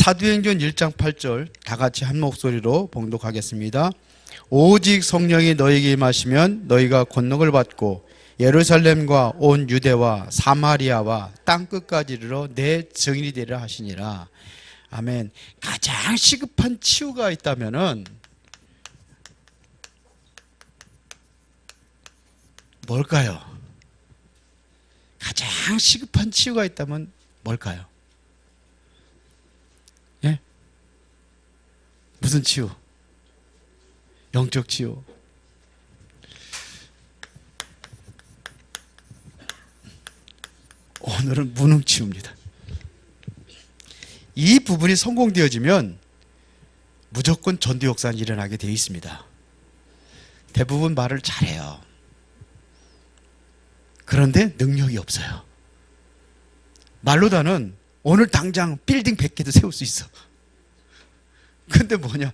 사도행전 1장 8절 다 같이 한 목소리로 봉독하겠습니다. 오직 성령이 너희에게 임하시면 너희가 권능을 받고 예루살렘과 온 유대와 사마리아와 땅끝까지 이르러 내 증인이 되리라 하시니라. 아멘. 가장 시급한 치유가 있다면은 뭘까요? 가장 시급한 치유가 있다면 뭘까요? 예? 무슨 치유? 영적 치유. 오늘은 무능 치유입니다. 이 부분이 성공되어지면 무조건 전도 역사는 일어나게 되어 있습니다. 대부분 말을 잘해요. 그런데 능력이 없어요. 말로다는 오늘 당장 빌딩 100개도 세울 수 있어. 근데 뭐냐?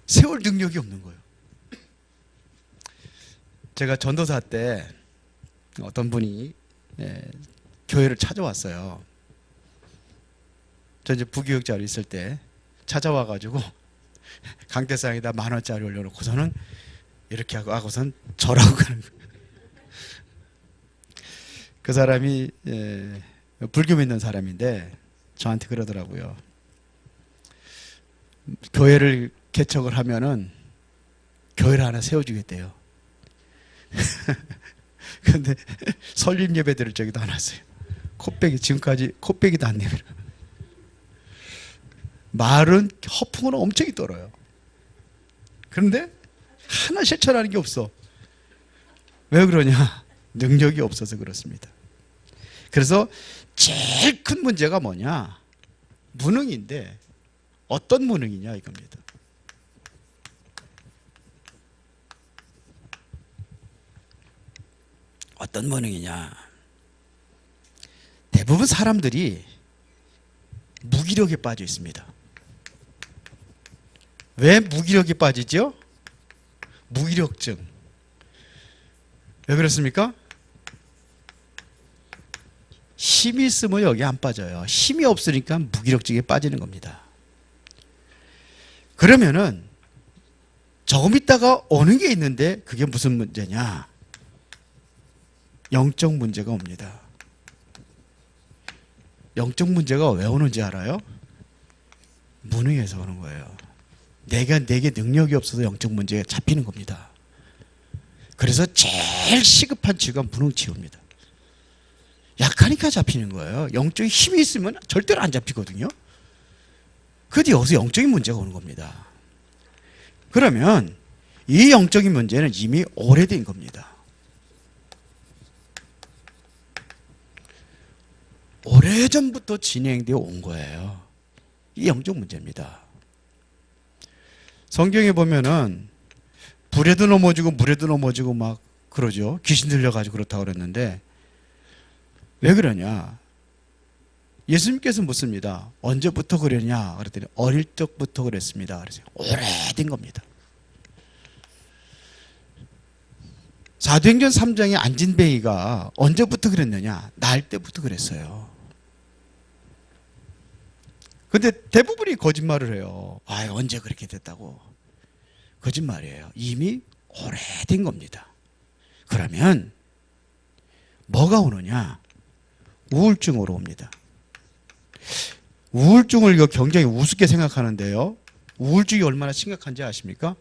세울 능력이 없는 거예요. 제가 전도사 때 어떤 분이 교회를 찾아왔어요. 저 이제 부교육자로 있을 때 찾아와가지고 강대상에다 10,000원짜리 올려놓고서는 이렇게 하고선 절하고 가는 거예요. 그 사람이 불교 믿는 사람인데 저한테 그러더라고요. 교회를 개척을 하면은 교회를 하나 세워주겠대요. 근데 설립 예배 드릴 적에도 안 왔어요. 코빼기, 지금까지 코빼기도 안 내밀어. 말은 허풍은 엄청 떨어요. 그런데 하나 실천하는 게 없어. 왜 그러냐? 능력이 없어서 그렇습니다. 그래서 제일 큰 문제가 뭐냐? 무능인데 어떤 무능이냐 이겁니다. 어떤 무능이냐? 대부분 사람들이 무기력에 빠져 있습니다. 왜 무기력에 빠지죠? 무기력증. 왜 그렇습니까? 힘이 있으면 여기 안 빠져요. 힘이 없으니까 무기력증에 빠지는 겁니다. 그러면은 조금 있다가 오는 게 있는데 그게 무슨 문제냐? 영적 문제가 옵니다. 영적 문제가 왜 오는지 알아요? 무능해서 오는 거예요. 내게 능력이 없어서 영적 문제가 잡히는 겁니다. 그래서 제일 시급한 치유가 무능 치유입니다. 약하니까 잡히는 거예요. 영적인 힘이 있으면 절대로 안 잡히거든요. 그런데 여기서 영적인 문제가 오는 겁니다. 그러면 이 영적인 문제는 이미 오래된 겁니다. 오래전부터 진행되어 온 거예요. 이 영적 문제입니다. 성경에 보면은 불에도 넘어지고 물에도 넘어지고 막 그러죠. 귀신 들려가지고 그렇다고 그랬는데 왜 그러냐? 예수님께서 묻습니다. 언제부터 그러냐? 그랬더니 어릴 적부터 그랬습니다. 그래서 오래된 겁니다. 사도행전 3장의 안진뱅이가 언제부터 그랬느냐? 날 때부터 그랬어요. 근데 대부분이 거짓말을 해요. 아, 언제 그렇게 됐다고. 거짓말이에요. 이미 오래된 겁니다. 그러면 뭐가 오느냐? 우울증으로 옵니다. 우울증을 이거 굉장히 우습게 생각하는데요. 우울증이 얼마나 심각한지 아십니까?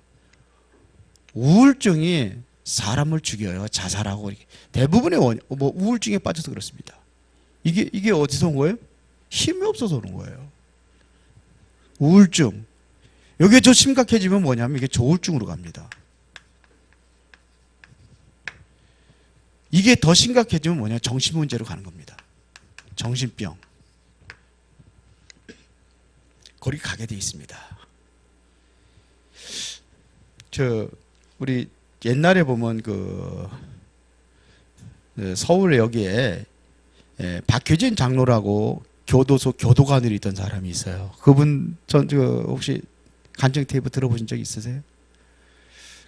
우울증이 사람을 죽여요. 자살하고. 대부분의 우울증에 빠져서 그렇습니다. 이게 어디서 온 거예요? 힘이 없어서 오는 거예요. 우울증. 이게 더 심각해지면 뭐냐면 이게 조울증으로 갑니다. 이게 더 심각해지면 뭐냐? 정신문제로 가는 겁니다. 정신병. 거기 가게 돼 있습니다. 우리 옛날에 보면 서울 여기에 박효진 장로라고 교도소 교도관으로 있던 사람이 있어요. 그분 혹시 간증 테이프 들어보신 적 있으세요?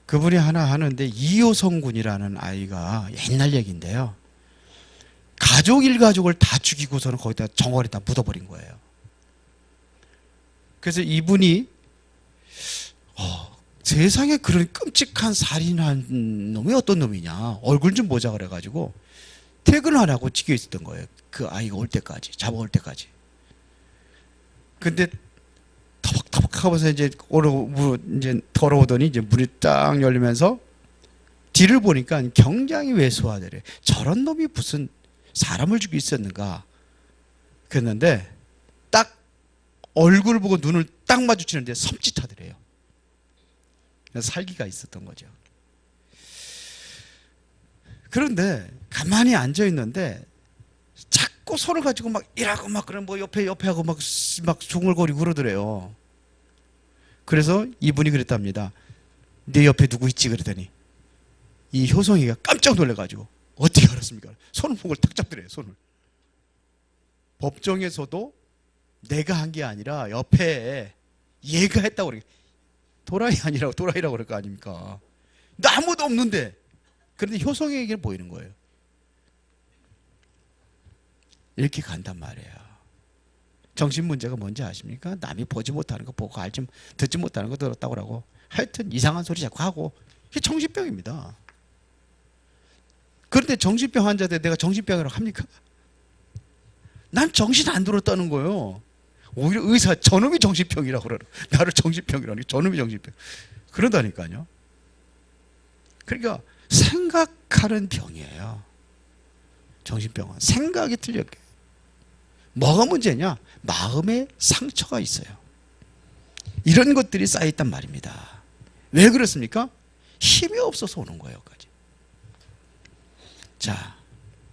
그분이 하나 하는데 이효성 군이라는 아이가 옛날 얘기인데요. 가족 일가족을 다 죽이고서는 거기다 정월에다 묻어버린 거예요. 그래서 이분이 세상에 그런 끔찍한 살인한 놈이 어떤 놈이냐, 얼굴 좀 보자 그래가지고 퇴근을 안 하고 지켜 있었던 거예요. 그 아이가 올 때까지, 잡아올 때까지. 근데 터벅터벅 하면서 이제 걸어오더니 이제 문이 딱 열리면서 뒤를 보니까 굉장히 왜소하더래. 저런 놈이 무슨 사람을 죽이고 있었는가 그랬는데 딱 얼굴 보고 눈을 딱 마주치는데 섬찟하더래요. 살기가 있었던 거죠. 그런데 가만히 앉아 있는데 자꾸 손을 가지고 막 일하고 막 그런 뭐 옆에 하고 막 중얼거리고 그러더래요. 그래서 이분이 그랬답니다. 내 옆에 누구 있지? 그러더니 이 효성이가 깜짝 놀래가지고 어떻게 알았습니까? 손목을 탁 잡더래요. 손을. 법정에서도 내가 한 게 아니라 옆에 얘가 했다고 그래. 도라이 아니라고 도라이라고 그럴 거 아닙니까? 나 아무도 없는데. 그런데 효성에게 보이는 거예요. 이렇게 간단 말이에요. 정신 문제가 뭔지 아십니까? 남이 보지 못하는 거 보고 듣지 못하는 거 들었다고 하고 하여튼 이상한 소리 자꾸 하고 이게 정신병입니다. 그런데 정신병 환자들 내가 정신병이라고 합니까? 난 정신 안 들었다는 거예요. 오히려 의사 저놈이 정신병이라고 그러라. 나를 정신병이라니 저놈이 정신병. 그런다니까요. 그러니까 생각하는 병이에요. 정신병은 생각이 틀렸게. 뭐가 문제냐? 마음에 상처가 있어요. 이런 것들이 쌓여있단 말입니다. 왜 그렇습니까? 힘이 없어서 오는 거예요. 자,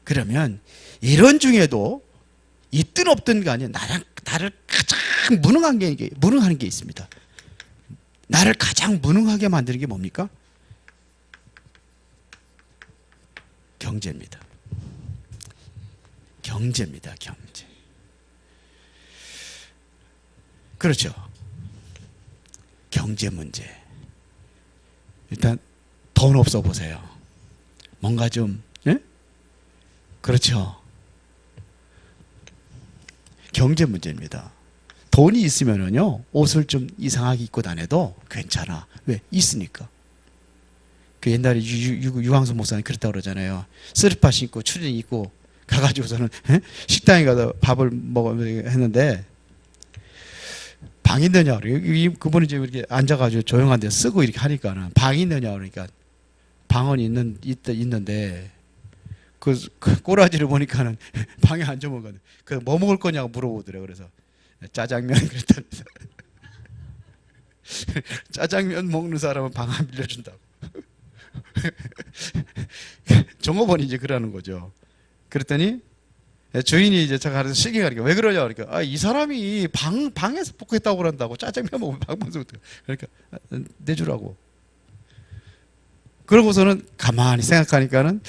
그러면 이런 중에도 있든 없든 간에 나를 가장 무능하는 게 있습니다. 나를 가장 무능하게 만드는 게 뭡니까? 경제입니다. 경제입니다. 경제. 그렇죠. 경제 문제. 일단 돈 없어 보세요. 뭔가 좀, 예? 그렇죠. 경제 문제입니다. 돈이 있으면은요, 옷을 좀 이상하게 입고 다녀도 괜찮아. 왜? 있으니까. 그 옛날에 유광수 목사님 그랬다고 그러잖아요. 쓰리파 신고 추리닝 입고 가가지고서는 식당에 가서 밥을 먹어 했는데 방이 있느냐 그분이 지금 이렇게 앉아가지고 조용한 데 쓰고 이렇게 하니까는 방이 있느냐 그러니까 방은 있는데 그 꼬라지를 보니까는 방에 앉아 먹거든. 그 뭐 먹을 거냐고 물어보더래요. 그래서 짜장면 그랬다면서 짜장면 먹는 사람은 방 안 빌려준다고. 종업원이 이제 그러는 거죠. 그랬더니 주인이 이제 제가 가서 시기 가니까 왜 그러냐 그러니까 이 사람이 방에서 복했다고 그런다고 짜장면 먹으면 방에서 그러니까 내주라고. 그러고서는 가만히 생각하니까는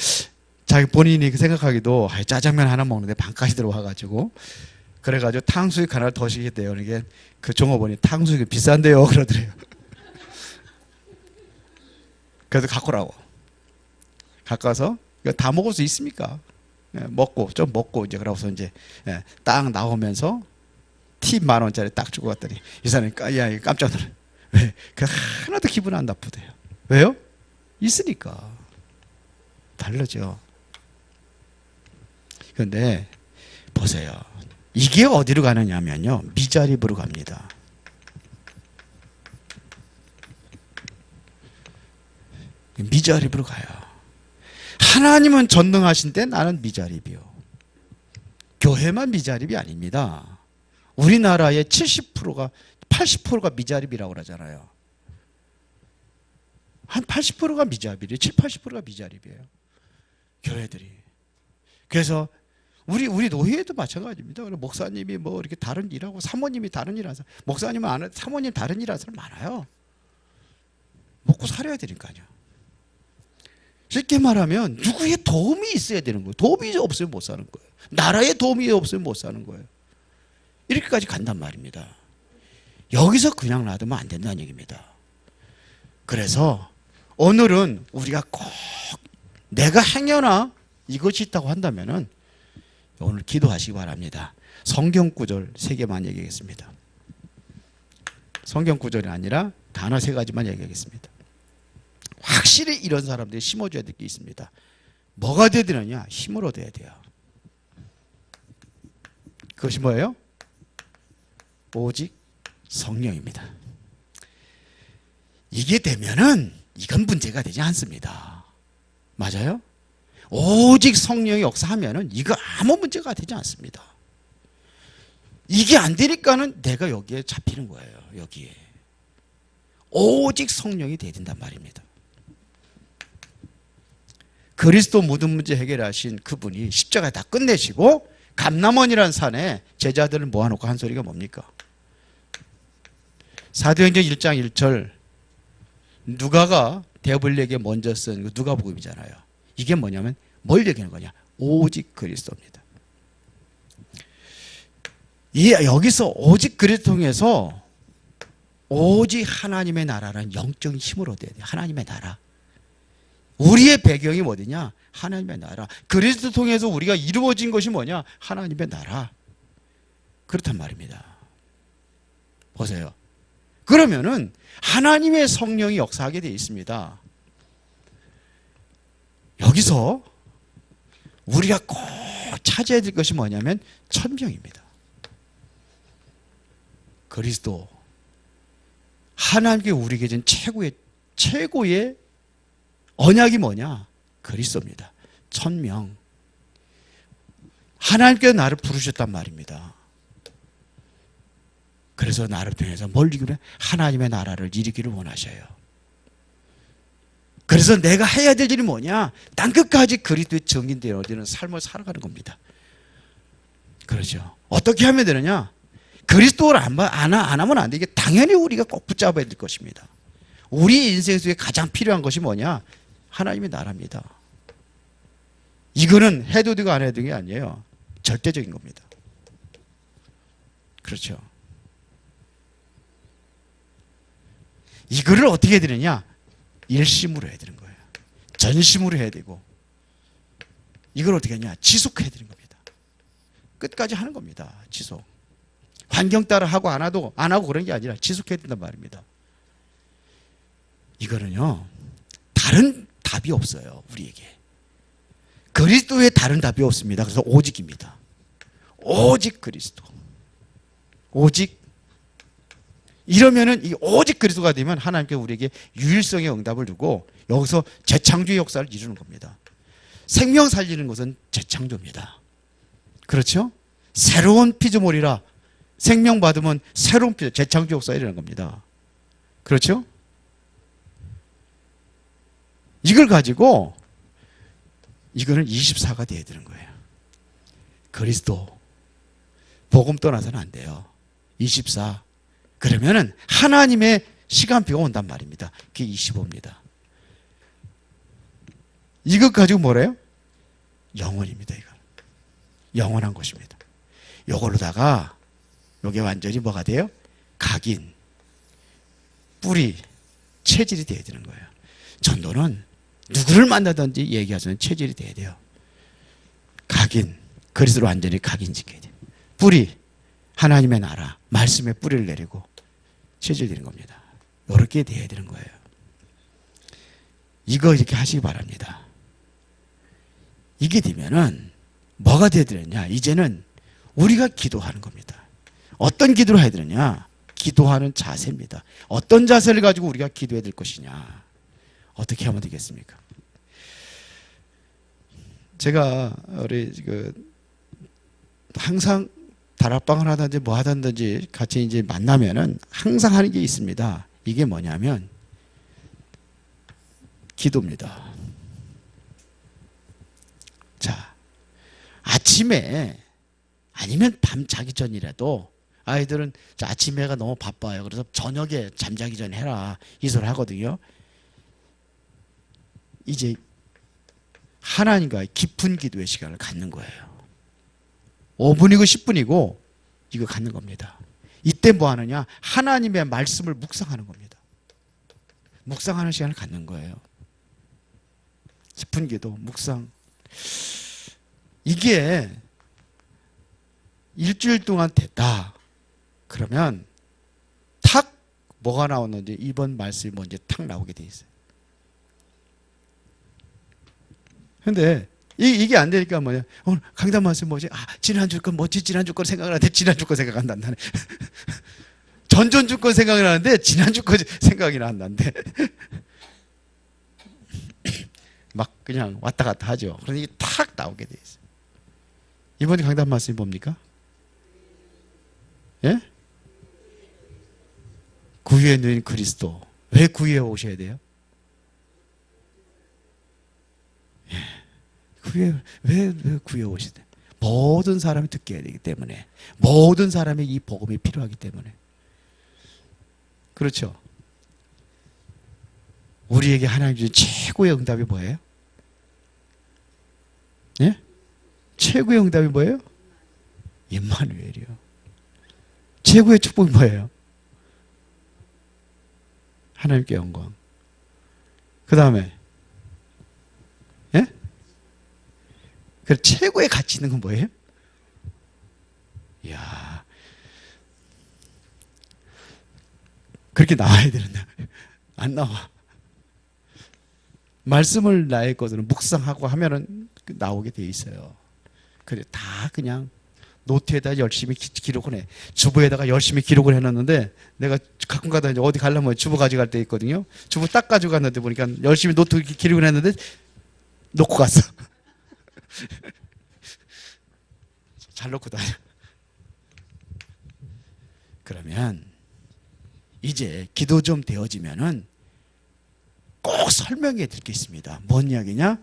자기 본인이 생각하기도 짜장면 하나 먹는데 방까지 들어와가지고 그래가지고 탕수육 하나를 더 시켰대요. 이게 그 종업원이 탕수육이 비싼데요 그러더래요. 그래서 갖고 오라고. 갖고 와서 이거 다 먹을 수 있습니까? 좀 먹고 이제 그러고서 이제 딱 나오면서 팁 10,000원짜리 딱 주고 갔더니 이 사람이 깜짝 놀래. 왜? 그 하나도 기분 안 나쁘대요. 왜요? 있으니까. 다르죠. 그런데 보세요. 이게 어디로 가느냐면요. 미자립으로 갑니다. 미자립으로 가요. 하나님은 전능하신데 나는 미자립이요. 교회만 미자립이 아닙니다. 우리나라의 70%가 80%가 미자립이라고 그러잖아요. 한 80%가 미자립이에요. 80%가 미자립이에요. 교회들이. 그래서 우리 노회도 마찬가지입니다. 목사님이 뭐 이렇게 다른 일하고 사모님이 다른 일 하서 목사님은 안 해, 사모님 다른 일 하는 사람 많아요. 먹고 살아야 되니까요. 쉽게 말하면 누구의 도움이 있어야 되는 거예요. 도움이 없으면 못 사는 거예요. 나라의 도움이 없으면 못 사는 거예요. 이렇게까지 간단 말입니다. 여기서 그냥 놔두면 안 된다는 얘기입니다. 그래서 오늘은 우리가 꼭 내가 행여나 이것이 있다고 한다면은 오늘 기도하시기 바랍니다. 성경 구절 3개만 얘기하겠습니다. 성경 구절이 아니라 단어 세 가지만 얘기하겠습니다. 확실히 이런 사람들이 심어줘야 될 게 있습니다. 뭐가 돼야 되느냐? 힘을 얻어야 돼요. 그것이 뭐예요? 오직 성령입니다. 이게 되면은 이건 문제가 되지 않습니다. 맞아요? 오직 성령이 역사하면은 이거 아무 문제가 되지 않습니다. 이게 안 되니까는 내가 여기에 잡히는 거예요. 여기에. 오직 성령이 돼야 된단 말입니다. 그리스도 모든 문제 해결하신 그분이 십자가에 다 끝내시고 감람원이라는 산에 제자들을 모아놓고 한 소리가 뭡니까? 사도행전 1장 1절 누가가 대부분에게 먼저 쓴 누가복음이잖아요. 이게 뭐냐면 뭘 얘기하는 거냐? 오직 그리스도입니다. 여기서 오직 그리스도 통해서 오직 하나님의 나라라는 영적인 힘을 얻어야 돼요. 하나님의 나라. 우리의 배경이 뭐냐? 하나님의 나라. 그리스도 통해서 우리가 이루어진 것이 뭐냐? 하나님의 나라. 그렇단 말입니다. 보세요. 그러면은 하나님의 성령이 역사하게 되어 있습니다. 여기서 우리가 꼭 찾아야 될 것이 뭐냐면 천명입니다. 그리스도. 하나님께 우리에게 준 최고의 언약이 뭐냐? 그리스도입니다. 천명. 하나님께서 나를 부르셨단 말입니다. 그래서 나를 통해서 뭘 이루기를? 하나님의 나라를 이루기를 원하셔요. 그래서 내가 해야 될 일이 뭐냐? 땅끝까지 그리스도의 증인되어지는 삶을 살아가는 겁니다. 그렇죠. 어떻게 하면 되느냐? 그리스도를 안 하면 안 되게 당연히 우리가 꼭 붙잡아야 될 것입니다. 우리 인생 속에 가장 필요한 것이 뭐냐? 하나님의 나라입니다. 이거는 해도 되고 안 해도 되는 게 아니에요. 절대적인 겁니다. 그렇죠. 이거를 어떻게 해야 되느냐? 일심으로 해야 되는 거예요. 전심으로 해야 되고 이걸 어떻게 하냐? 지속해야 되는 겁니다. 끝까지 하는 겁니다. 지속. 환경 따라 하고 안 하고 그런 게 아니라 지속해야 된단 말입니다. 이거는요. 다른 답이 없어요. 우리에게. 그리스도에 다른 답이 없습니다. 그래서 오직입니다. 오직 그리스도. 오직 이러면은 이 오직 그리스도가 되면 하나님께서 우리에게 유일성의 응답을 두고 여기서 재창조의 역사를 이루는 겁니다. 생명 살리는 것은 재창조입니다. 그렇죠? 새로운 피조물이라 생명 받으면 새로운 재창조 역사를 이루는 겁니다. 그렇죠? 이걸 가지고 이거는 24가 돼야 되는 거예요. 그리스도 복음 떠나서는 안 돼요. 24 그러면은 하나님의 시간표가 온단 말입니다. 그게 25입니다. 이것 가지고 뭐래요? 영원입니다. 이거 영원한 것입니다. 이걸로다가 이게 완전히 뭐가 돼요? 각인, 뿌리, 체질이 돼야 되는 거예요. 전도는 누구를 만나든지 얘기하자면 체질이 돼야 돼요. 각인, 그리스도로 완전히 각인지켜야 돼요. 뿌리, 하나님의 나라, 말씀의 뿌리를 내리고 체질되는 겁니다. 이렇게 돼야 되는 거예요. 이거 이렇게 하시기 바랍니다. 이게 되면은 뭐가 돼야 되느냐? 이제는 우리가 기도하는 겁니다. 어떤 기도를 해야 되느냐? 기도하는 자세입니다. 어떤 자세를 가지고 우리가 기도해야 될 것이냐? 어떻게 하면 되겠습니까? 제가 우리 항상 다락방을 하든지 뭐 하든지 같이 이제 만나면은 항상 하는 게 있습니다. 이게 뭐냐면 기도입니다. 자, 아침에 아니면 밤 자기 전이라도 아이들은 아침에가 너무 바빠요. 그래서 저녁에 잠자기 전에 해라 이 소리 하거든요. 이제 하나님과의 깊은 기도의 시간을 갖는 거예요. 5분이고 10분이고 이거 갖는 겁니다. 이때 뭐 하느냐? 하나님의 말씀을 묵상하는 겁니다. 묵상하는 시간을 갖는 거예요. 깊은 기도, 묵상. 이게 일주일 동안 됐다. 그러면 탁 뭐가 나오는지 이번 말씀이 먼저 탁 나오게 돼 있어요. 근데 이게 안 되니까 뭐냐? 오늘 강단 말씀 뭐지? 지난주 건 뭐지? 지난주 건 생각을 하는데 지난주 건 생각 안 난다네. 전전주 건 생각이 나는데 지난주 건 생각이 안 난대. 막 그냥 왔다 갔다 하죠. 그러니 이게 탁 나오게 돼 있어요. 이번 강단 말씀이 뭡니까? 예? 구유에 누인 그리스도. 왜 구유에 오셔야 돼요? 예. 왜 구유에 오셔야 돼요? 모든 사람이 듣게 해야 되기 때문에, 모든 사람이 이 복음이 필요하기 때문에. 그렇죠? 우리에게 하나님 주신 최고의 응답이 뭐예요? 예? 최고의 응답이 뭐예요? 임마누엘이요. 최고의 축복이 뭐예요? 하나님께 영광. 그 다음에 예? 그 최고의 가치 있는 건 뭐예요? 이야, 그렇게 나와야 되는데 안 나와. 말씀을 나의 것으로 묵상하고 하면은 나오게 돼 있어요. 그래 다 그냥 노트에다 열심히 기록을 해. 주부에다가 열심히 기록을 해놨는데 내가 가끔가다 이제 어디 가려면 주부 가져갈 때 있거든요. 주부 딱 가져갔는데 보니까 열심히 노트 기록을 했는데 놓고 갔어. 잘 놓고 다녀. 그러면 이제 기도 좀 되어지면은 꼭 설명해 드릴 게 있습니다. 뭔 이야기냐?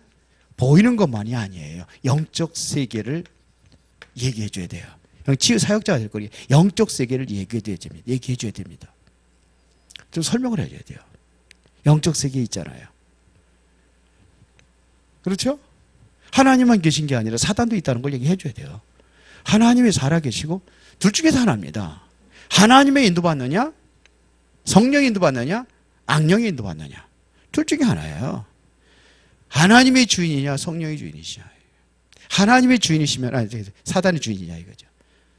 보이는 것만이 아니에요. 영적 세계를 얘기해 줘야 돼요. 치유 사역자가 될 거니 영적 세계를 얘기해 줘야 됩니다. 좀 설명을 해줘야 돼요. 영적 세계 있잖아요. 그렇죠? 하나님만 계신 게 아니라 사단도 있다는 걸 얘기해 줘야 돼요. 하나님이 살아계시고 둘 중에서 하나입니다. 하나님의 인도받느냐? 성령의 인도받느냐? 악령의 인도받느냐? 둘 중에 하나예요. 하나님의 주인이냐 성령의 주인이시냐. 하나님의 주인이시면 사단의 주인이냐 이거죠.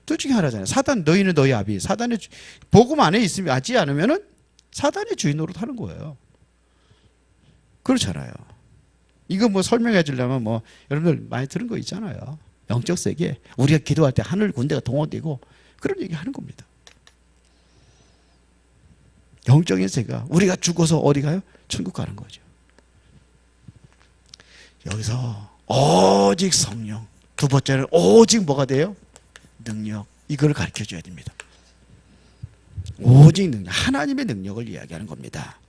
둘 중에 하나잖아요. 사단 너희는 너희 아비. 사단의 복음 안에 있으면 하지 않으면은 사단의 주인으로 하는 거예요. 그렇잖아요. 이거 뭐 설명해 주려면 뭐 여러분들 많이 들은 거 있잖아요. 영적 세계 우리가 기도할 때 하늘 군대가 동원되고 그런 얘기 하는 겁니다. 영적인 세계가 우리가 죽어서 어디 가요? 천국 가는 거죠. 여기서 오직 성령. 두 번째는 오직 뭐가 돼요? 능력. 이걸 가르쳐 줘야 됩니다. 오직 능력. 하나님의 능력을 이야기하는 겁니다.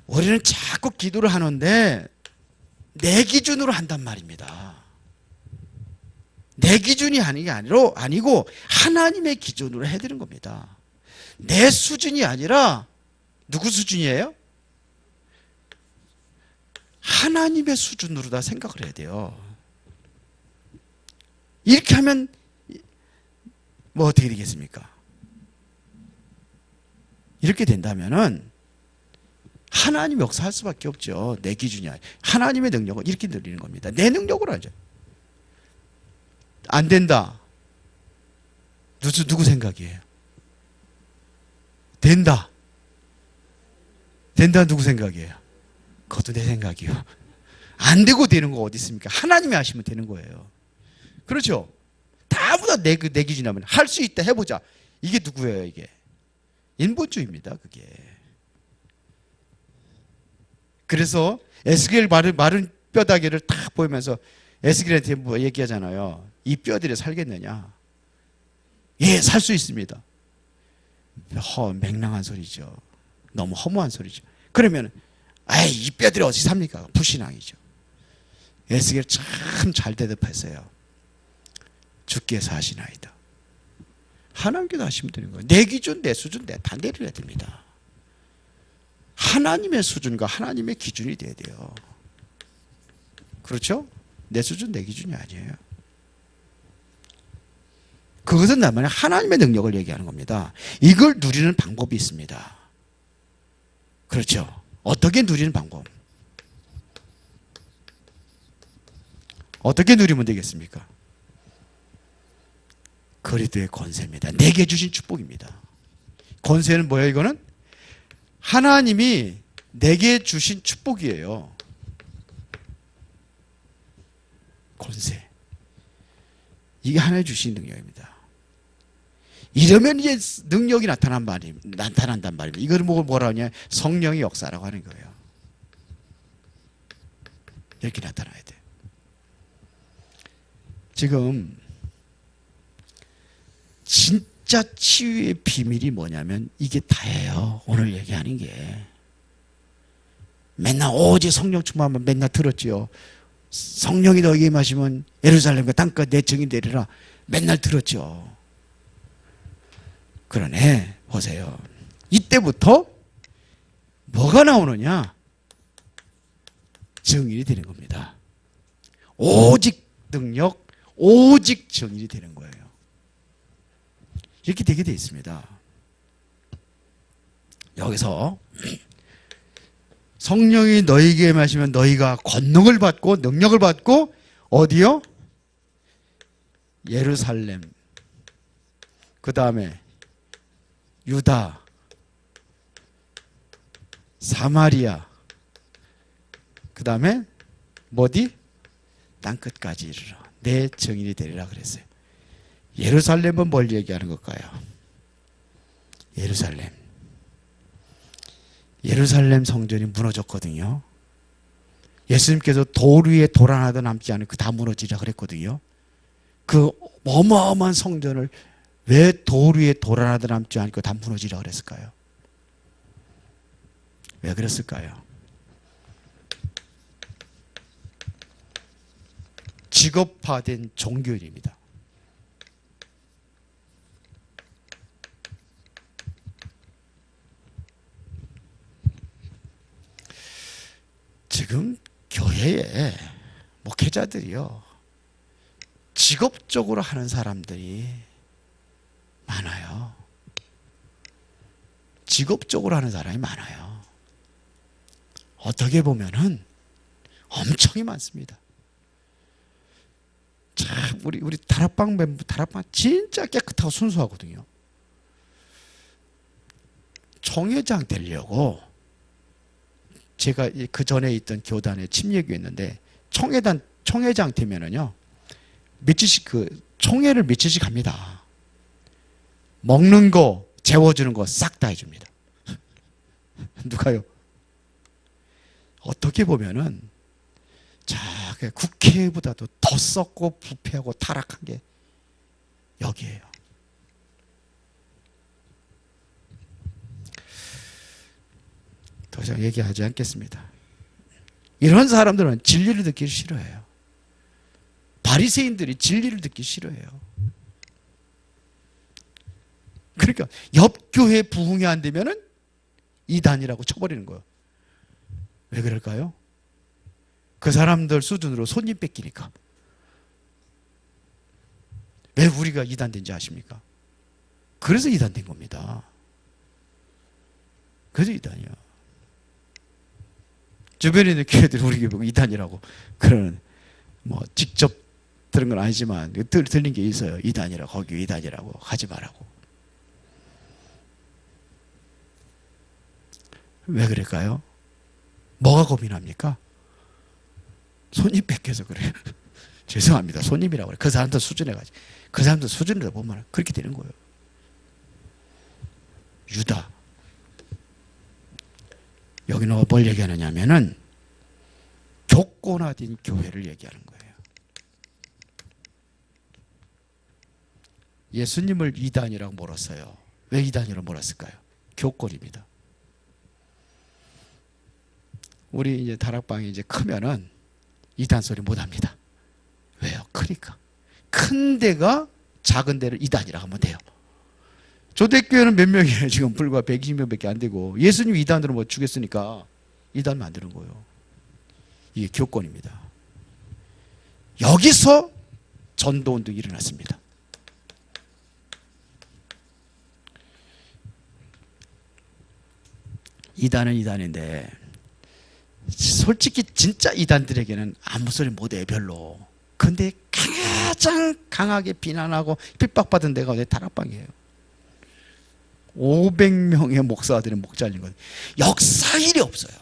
우리는 자꾸 기도를 하는데 내 기준으로 한단 말입니다. 내 기준이 아니고 하나님의 기준으로 해야 되는 겁니다. 내 수준이 아니라 누구 수준이에요? 하나님의 수준으로 다 생각을 해야 돼요. 이렇게 하면 뭐 어떻게 되겠습니까? 이렇게 된다면은 하나님 역사할 수밖에 없죠. 내 기준이 아니라 하나님의 능력을 이렇게 늘리는 겁니다. 내 능력으로 하죠. 안 된다. 누구 생각이에요? 된다. 된다 누구 생각이에요? 그것도 내 생각이요. 안 되고 되는 거 어디 있습니까? 하나님이 하시면 되는 거예요. 그렇죠? 다보다 내 기준이라면 할 수 있다 해보자. 이게 누구예요? 이게 인본주의입니다. 그게. 그래서 에스겔 마른 뼈다귀를 딱 보이면서 에스겔한테 뭐 얘기하잖아요. 이 뼈들이 살겠느냐? 예, 살 수 있습니다. 맹랑한 소리죠. 너무 허무한 소리죠. 그러면 이 뼈들이 어디 삽니까? 불신앙이죠. 에스겔 참 잘 대답했어요. 주께서 하시나이다. 하나님께서 하시면 되는 거예요. 내 기준, 내 수준, 다 내려야 됩니다. 하나님의 수준과 하나님의 기준이 돼야 돼요. 그렇죠? 내 수준, 내 기준이 아니에요. 그것은 나만 하나님의 능력을 얘기하는 겁니다. 이걸 누리는 방법이 있습니다. 그렇죠? 어떻게 누리는 방법? 어떻게 누리면 되겠습니까? 그리스도의 권세입니다. 내게 주신 축복입니다. 권세는 뭐예요? 이거는 하나님이 내게 주신 축복이에요. 권세. 이게 하나님 주신 능력입니다. 이러면 이제 능력이 나타난단 말입니다. 이걸 뭐라 하냐? 성령의 역사라고 하는 거예요. 이렇게 나타나야 돼. 지금 진짜 치유의 비밀이 뭐냐면 이게 다예요. 오늘 얘기하는 게. 맨날 오직 성령 충만하면 맨날 들었지요. 성령이 너에게 임하시면 예루살렘과 땅끝 내 증인 되리라. 맨날 들었죠. 그러네. 보세요. 이때부터 뭐가 나오느냐? 증인이 되는 겁니다. 오직 능력, 오직 증인이 되는 거예요. 이렇게 되게 되어 있습니다. 여기서 성령이 너희에게 임하시면 너희가 권능을 받고 능력을 받고 어디요? 예루살렘, 그 다음에 유다, 사마리아, 그 다음에 뭐디? 땅끝까지 이르러 내 증인이 되리라 그랬어요. 예루살렘은 뭘 얘기하는 걸까요? 예루살렘 성전이 무너졌거든요. 예수님께서 돌 위에 돌 하나도 남지 않고 다 무너지라 그랬거든요. 그 어마어마한 성전을 왜 돌 위에 돌 하나도 남지 않고 다 무너지라 그랬을까요? 왜 그랬을까요? 직업화된 종교인입니다. 지금 교회에 목회자들이요, 직업적으로 하는 사람들이 많아요. 직업적으로 하는 사람이 많아요. 어떻게 보면은 엄청이 많습니다. 참 우리 다락방 멤버, 다락방 진짜 깨끗하고 순수하거든요. 총회장 되려고 제가 그 전에 있던 교단에 침례교였는데 총회장 되면은요 며칠씩 총회를 며칠씩 합니다. 먹는 거, 재워주는 거 싹 다 해줍니다. 누가요? 어떻게 보면은 국회보다도 더 썩고 부패하고 타락한 게 여기에요. 더 이상 얘기하지 않겠습니다. 이런 사람들은 진리를 듣기 싫어해요. 바리새인들이 진리를 듣기 싫어해요. 그러니까 옆 교회 부흥이 안 되면은 이단이라고 쳐버리는 거예요. 왜 그럴까요? 그 사람들 수준으로 손님 뺏기니까. 왜 우리가 이단된지 아십니까? 그래서 이단된 겁니다. 그래서 이단이야. 주변에 있는 교회들이 우리 교회 보고 이단이라고 그러는, 직접 들은 건 아니지만 들린 게 있어요. 이단이라고, 거기 이단이라고 하지 말라고. 왜 그럴까요? 뭐가 고민합니까? 손님 뺏겨서 그래요. 죄송합니다. 손님이라고 그래. 그 사람들 수준에 가지. 그 사람들 수준에서 보면 그렇게 되는 거예요. 유다. 여기는 뭘 얘기하느냐면은 교권화된 교회를 얘기하는 거예요. 예수님을 이단이라고 몰았어요. 왜 이단이라고 몰았을까요? 교권입니다. 우리 이제 다락방이 이제 크면은 이단 소리 못 합니다. 왜요? 크니까. 큰 데가 작은 데를 이단이라고 하면 돼요. 조대교회는 몇 명이에요? 지금 불과 120명밖에 안 되고, 예수님 이단으로 뭐 주겠으니까 이단 만드는 거예요. 이게 교권입니다. 여기서 전도운동이 일어났습니다. 이단은 이단인데 솔직히 진짜 이단들에게는 아무 소리 못해요. 별로. 근데 가장 강하게 비난하고 핍박받은 데가 어디 다락방이에요. 500명의 목사들이 목 잘린 거예요. 역사일이 없어요.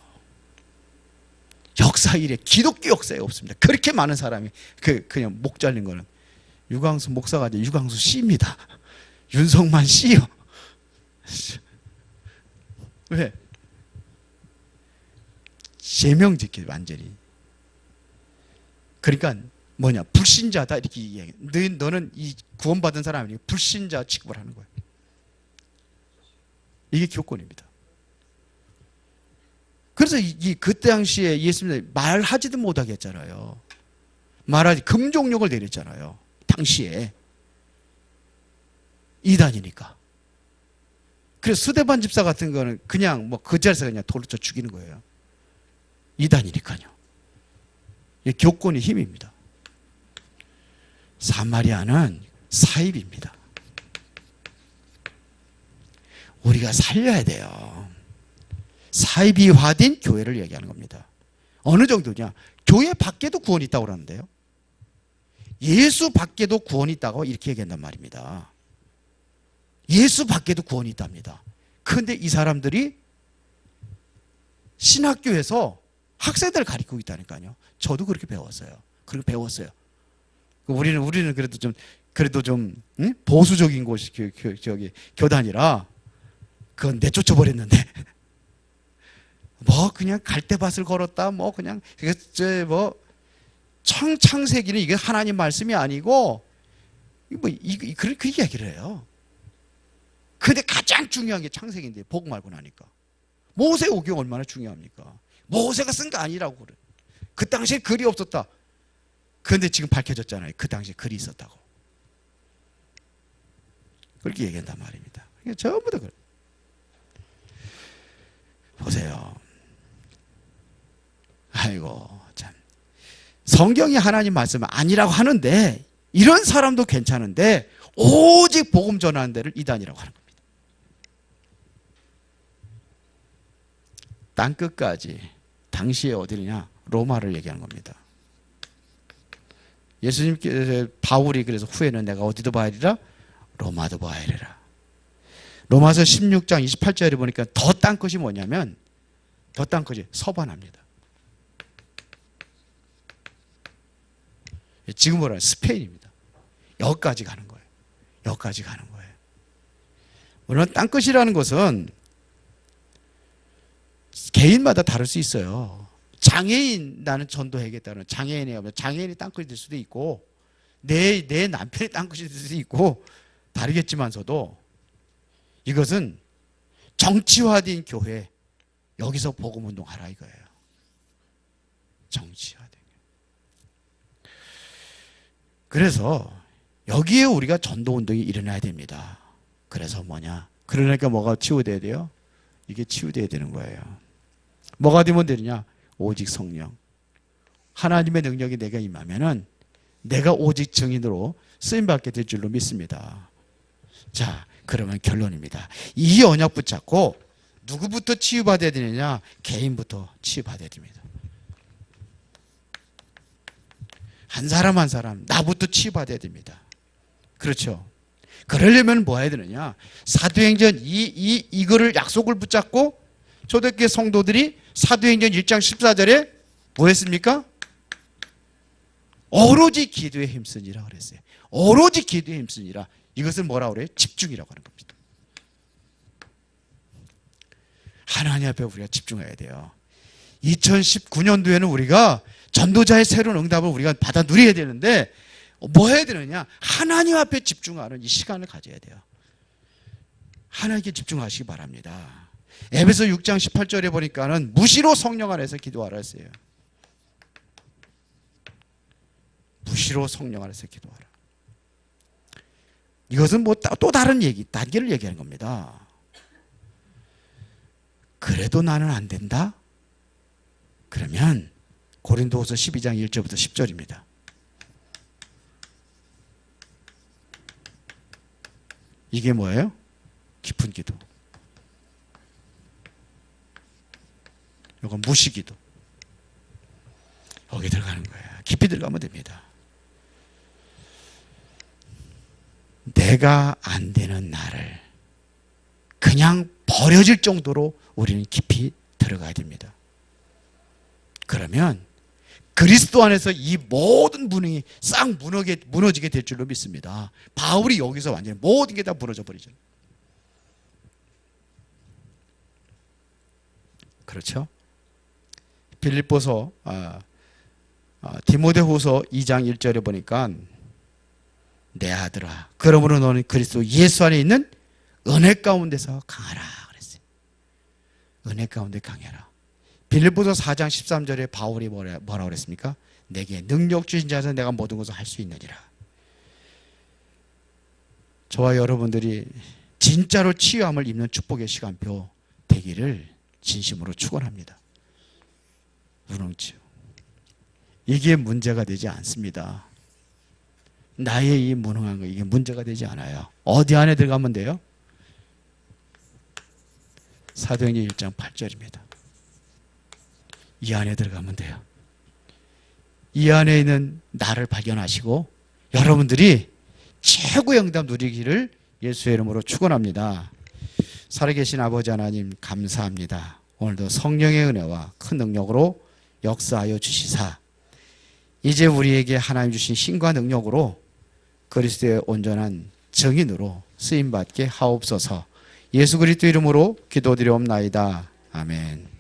역사일에 기독교 역사에 없습니다. 그렇게 많은 사람이 그냥 목 잘린 거는 유광수 목사가 아니라 유광수 씨입니다. 윤석만 씨요. 왜? 제명 지켜 완전히. 그러니까 뭐냐, 불신자다 이렇게 얘기해. 너는 이 구원받은 사람이 불신자 취급을 하는 거예요. 이게 교권입니다. 그래서 그때 당시에 예수님이 말하지도 못하게 했잖아요. 말하지, 금종욕을 내렸잖아요. 당시에. 이단이니까. 그래서 스데반 집사 같은 거는 그냥 뭐 그 자리에서 그냥 돌로 쳐 죽이는 거예요. 이단이니까요. 이 교권의 힘입니다. 사마리아는 사입입니다. 우리가 살려야 돼요. 사이비화된 교회를 얘기하는 겁니다. 어느 정도냐? 교회 밖에도 구원이 있다고 그러는데요. 예수 밖에도 구원이 있다고 이렇게 얘기한단 말입니다. 예수 밖에도 구원이 있답니다. 그런데 이 사람들이 신학교에서 학생들을 가르치고 있다니까요. 저도 그렇게 배웠어요. 그렇게 배웠어요. 우리는 그래도 좀 응? 보수적인 곳이 교단이라 그건 내쫓아 버렸는데 뭐 그냥 갈대밭을 걸었다 뭐 그냥 뭐 창세기는 이게 하나님 말씀이 아니고 그렇게 얘기를 해요. 근데 가장 중요한 게 창세기인데 복음 알고 나니까 모세 오경 얼마나 중요합니까? 모세가 쓴 거 아니라고 그래. 그 당시에 글이 없었다. 그런데 지금 밝혀졌잖아요. 그 당시에 글이 있었다고. 그렇게 얘기한단 말입니다. 전부 다 그래. 보세요. 아이고 참. 성경이 하나님 말씀 아니라고 하는데 이런 사람도 괜찮은데 오직 복음 전하는 데를 이단이라고 하는 겁니다. 땅끝까지 당시에 어디냐? 로마를 얘기하는 겁니다. 예수님께서 바울이 그래서 후에는 내가 어디도 봐야 되라? 로마도 봐야 되라. 로마서 16장 28절에 보니까 더 땅끝이 뭐냐면 더 땅끝이 서반합니다. 지금 뭐라 스페인입니다. 여기까지 가는 거예요. 여기까지 가는 거예요. 물론 땅끝이라는 것은 개인마다 다를 수 있어요. 장애인 나는 전도해야겠다는 장애인이 땅끝이 될 수도 있고 내 남편이 땅끝이 될 수도 있고 다르겠지만서도 이것은 정치화된 교회 여기서 복음운동하라 이거예요. 정치화된 교회. 그래서 여기에 우리가 전도운동이 일어나야 됩니다. 그래서 뭐냐? 그러니까 뭐가 치유돼야 돼요? 이게 치유돼야 되는 거예요. 뭐가 되면 되느냐? 오직 성령. 하나님의 능력이 내가 임하면은 내가 오직 증인으로 쓰임받게 될 줄로 믿습니다. 자, 그러면 결론입니다. 이 언약 붙잡고 누구부터 치유받아야 되느냐? 개인부터 치유받아야 됩니다. 한 사람 한 사람 나부터 치유받아야 됩니다. 그렇죠? 그러려면 뭐 해야 되느냐? 사도행전 이거를 약속을 붙잡고 초대교회 성도들이 사도행전 1장 14절에 뭐 했습니까? 오로지 기도에 힘쓰니라 그랬어요. 오로지 기도에 힘쓰니라. 이것을 뭐라고 그래요? 집중이라고 하는 겁니다. 하나님 앞에 우리가 집중해야 돼요. 2019년도에는 우리가 전도자의 새로운 응답을 우리가 받아 누려야 되는데 뭐 해야 되느냐? 하나님 앞에 집중하는 이 시간을 가져야 돼요. 하나님께 집중하시기 바랍니다. 에베소 6장 18절에 보니까는 무시로 성령 안에서 기도하라 했어요. 무시로 성령 안에서 기도하라. 이것은 뭐 또 다른 단계를 얘기하는 겁니다. 그래도 나는 안 된다? 그러면 고린도후서 12장 1절부터 10절입니다. 이게 뭐예요? 깊은 기도. 이건 무시기도. 여기 들어가는 거예요. 깊이 들어가면 됩니다. 내가 안 되는 나를 그냥 버려질 정도로 우리는 깊이 들어가야 됩니다. 그러면 그리스도 안에서 이 모든 무능이 싹 무너지게 될 줄로 믿습니다. 바울이 여기서 완전히 모든 게 다 무너져 버리죠. 그렇죠? 빌립보서 디모데후서 2장 1절에 보니까 내 아들아 그러므로 너는 그리스도 예수 안에 있는 은혜 가운데서 강하라 그랬어요. 은혜 가운데 강해라. 빌립보서 4장 13절에 바울이 뭐라 그랬습니까? 내게 능력 주신 자에서 내가 모든 것을 할 수 있느니라. 저와 여러분들이 진짜로 치유함을 입는 축복의 시간표 되기를 진심으로 축원합니다. 무능치유. 이게 문제가 되지 않습니다. 나의 이 무능한 거 이게 문제가 되지 않아요. 어디 안에 들어가면 돼요? 사도행전 1장 8절입니다. 이 안에 들어가면 돼요. 이 안에 있는 나를 발견하시고 여러분들이 최고의 응답 누리기를 예수의 이름으로 축원합니다. 살아계신 아버지 하나님 감사합니다. 오늘도 성령의 은혜와 큰 능력으로 역사하여 주시사 이제 우리에게 하나님 주신 신과 능력으로 그리스도의 온전한 증인으로 쓰임받게 하옵소서. 예수 그리스도 이름으로 기도드리옵나이다. 아멘.